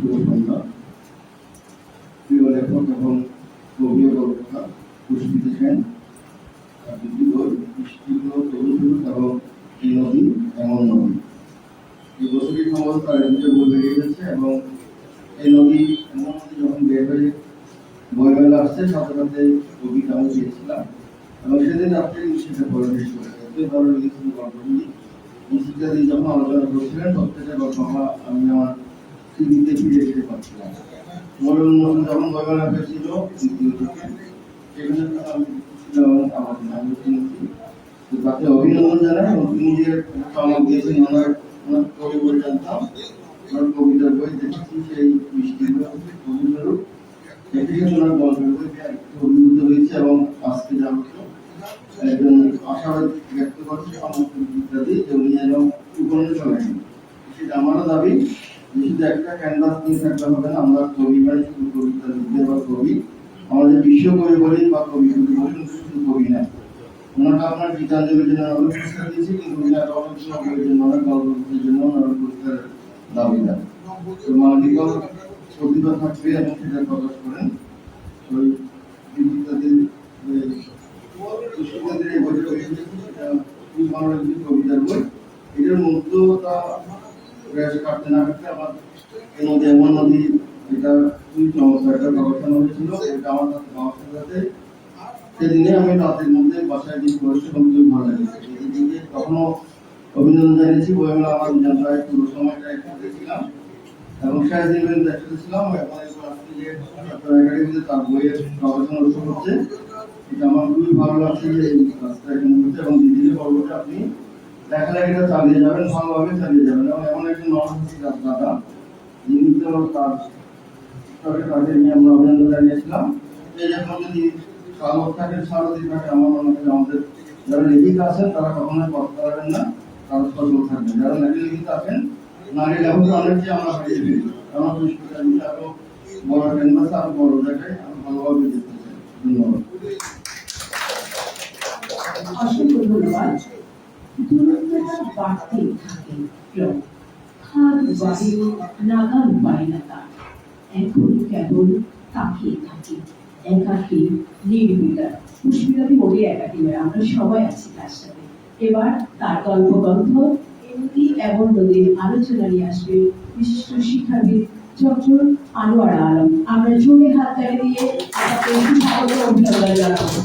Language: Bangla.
সন্ধ্যা। প্রিয় লেখক এবং কবি ও গল্পকার পুষ্পিতা সেন দুটি বই বৃষ্টিগুলো তরুণ এবং এই নদী এমন নদী। এই বছরই সম্ভবত তার দুটো বই বেরিয়ে গেছে এবং এই নদী এমন নদী যখন বের হয়ে বইমেলা আসছে সাথে সাথে কবিতা আমি পেয়েছিলাম এবং সেদিন রাত্রে সেটা পরিবেশ করে এতই ভালো লেগেছিল গল্পগুলি। মুন্সিফাদি যখন আলোচনা করছিলেন প্রত্যেকটা গল্প আমি আমার টিভিতে ফিরে যেতে পারছিলাম। মরণ যখন বইমেলা হয়েছিল দ্বিতীয় থেকে সেখানে আমি আমার নাম শুনেছি, তাকে অভিনন্দন জানাই এবং তিনি যে চমক দিয়েছেন ওনার কবি বই জানতাম, ওনার কবিতার বই দেখেছি সেই বৃষ্টিগুলো কবিতারূপ এটিকে ওনার গল্পের বই অভিভূত হয়েছে এবং আজকে যাবত একজন আশাবাদ ব্যক্ত করছে সমস্ত ইত্যাদি যে উনি যেন উপনীত চলেন। সেটা আমারও দাবি যে শুধু একটা ক্যানভাস নিয়ে থাকতে হবে না, আমরা কবি মানে শুধু কবিতা লিখতে বা কবি আমাদের বিশ্ব কবি বলি বা কবি বলি শুধু কবি না। ওনাকে আপনার গীতাঞ্জলির জন্য অনেক পুরস্কার দিয়েছি, কিন্তু উনি আর অনেক সময়ের জন্য অনেক গল্পের জন্য অনেক পুরস্কারের দাবিদার। মানবিকল প্রতিভা থাকবে এবং সেটা প্রকাশ করেন। ওই বিদ্যাদের পুষ্পিতাদের এই বইটা সেটা খুব ভালো লাগছে কবিতার বই। এটার মধ্যটা কাটতে না কাটতে আমার এই নদী এমন নদী এটা খুবই চমৎকার একটা প্রকাশনা হয়েছিল। এটা আমার কাছে পাওয়ার সাথে সেদিনে আমি রাতের মধ্যে বাসায় গিয়ে পড়েছি এবং খুব ভালো লেগেছে। সেদিকে তখনও অভিনন্দন জানিয়েছি। বইমেলা আমার প্রায় পুরো সময়টা একসাথে ছিলাম এবং সারাদিন পর্যন্ত একসাথে ছিলাম। এখন আজকে যে একাডেমিতে তার বইয়ের প্রকাশনা শুরু হচ্ছে, এটা আমার খুবই ভালো লাগছে যে এই কাজটা এখানে হচ্ছে এবং দিদিকে বলবো যে আপনি লেখালেখিটা চালিয়ে যাবেন, ভালোভাবে চালিয়ে যাবেন এবং এমন একজন মানুষ দাদা যিনি তো তাকে নিয়ে আমরা অভিনন্দন জানিয়েছিলাম। এই যখন যদি সালক থাকে সারথী থাকে আমার মনে হয় আমাদের যারা লেখিকা আছেন তারা কখনোই পথ হারাবেন না, তারা সচল থাকবেন। যারা লেখিকা আছেন নারী লেখকরা অনেককে আমরা হারিয়ে ফেলি। আমার পুষ্পিতা আরো বড় ক্যানভাস আরো বড় জায়গায় আমি ভালোভাবে দেখতে চাই। ধন্যবাদ। অসংখ্য ধন্যবাদ। দূরত্বটা বাড়তেই থাকে, খাদ বাড়ির নাগাল পায় না তার, এখন কেবল তাকিয়ে থাকি একাকী নির্বিকার। পুষ্পিতাদি মোটেই একাকী নয়, আমরা সবাই আছি তার সাথে। এবার তার গল্পগ্রন্থ এমনি এমন নদীর আলোচনা নিয়ে আসবে বিশিষ্ট শিক্ষাবিদ ডক্টর আনোয়ারা আলম। আমরা জোরে হাত তালি দিয়ে আপনাকে স্বাগত অভিনন্দন জানাবো।